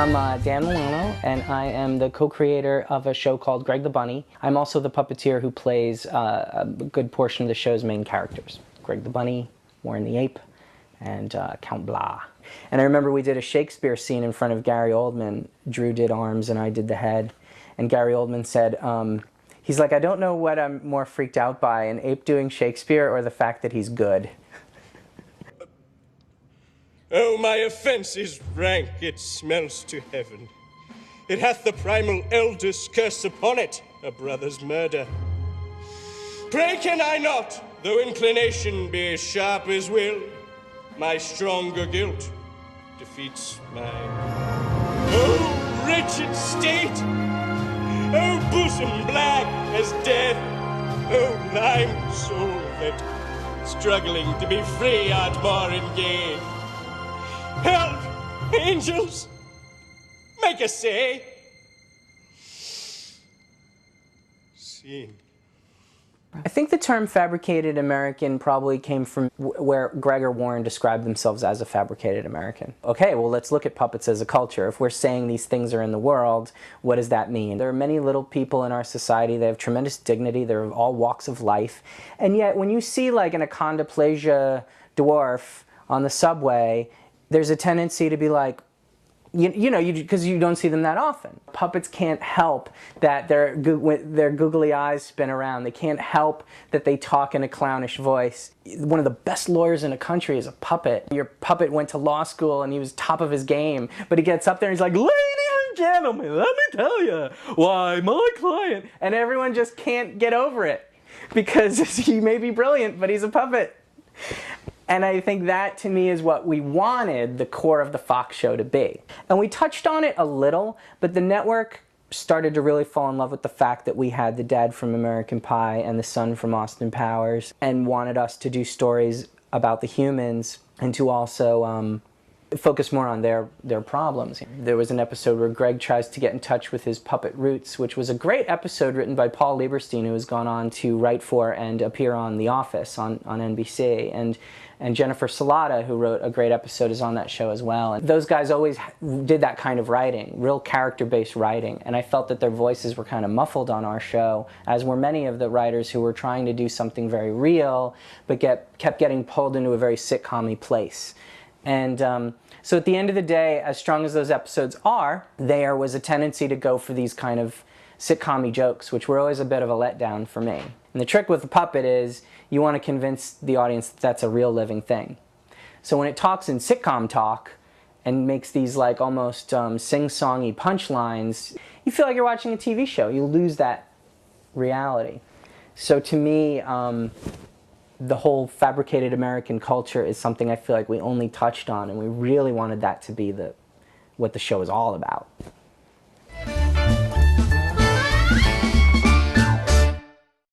I'm Dan Milano, and I am the co-creator of a show called Greg the Bunny. I'm also the puppeteer who plays a good portion of the show's main characters. Greg the Bunny, Warren the Ape, and Count Blah. And I remember we did a Shakespeare scene in front of Gary Oldman. Drew did arms and I did the head. And Gary Oldman said, he's like, I don't know what I'm more freaked out by, an ape doing Shakespeare or the fact that he's good. Oh, my offense is rank, it smells to heaven. It hath the primal elder's curse upon it, a brother's murder. Pray can I not, though inclination be as sharp as will, my stronger guilt defeats mine. Oh, wretched state! Oh, bosom black as death! Oh, lime soul that, struggling to be free, art more engaged. Help! Angels! Make a say! Scene. I think the term fabricated American probably came from where Greg or Warren described themselves as a fabricated American. Okay, well, let's look at puppets as a culture. If we're saying these things are in the world, what does that mean? There are many little people in our society. They have tremendous dignity. They're of all walks of life. And yet, when you see like an achondroplasia dwarf on the subway, there's a tendency to be like, because you don't see them that often. Puppets can't help that their googly eyes spin around. They can't help that they talk in a clownish voice. One of the best lawyers in the country is a puppet. Your puppet went to law school and he was top of his game, but he gets up there and he's like, ladies and gentlemen, let me tell you why my client, and everyone just can't get over it because he may be brilliant, but he's a puppet. And I think that, to me, is what we wanted the core of the Fox show to be. And we touched on it a little, but the network started to really fall in love with the fact that we had the dad from American Pie and the son from Austin Powers, and wanted us to do stories about the humans and to also focus more on their problems. There was an episode where Greg tries to get in touch with his puppet roots, which was a great episode written by Paul Lieberstein, who has gone on to write for and appear on The Office on NBC. And Jennifer Salata, who wrote a great episode, is on that show as well. And those guys always did that kind of writing, real character-based writing. And I felt that their voices were kind of muffled on our show, as were many of the writers who were trying to do something very real, but kept getting pulled into a very sitcom-y place. And so at the end of the day, as strong as those episodes are, there was a tendency to go for these kind of sitcom-y jokes, which were always a bit of a letdown for me. And the trick with the puppet is you want to convince the audience that that's a real living thing. So when it talks in sitcom talk and makes these like almost sing-songy punchlines, you feel like you're watching a TV show. You lose that reality. So to me, the whole fabricated American culture is something I feel like we only touched on, and we really wanted that to be what the show is all about.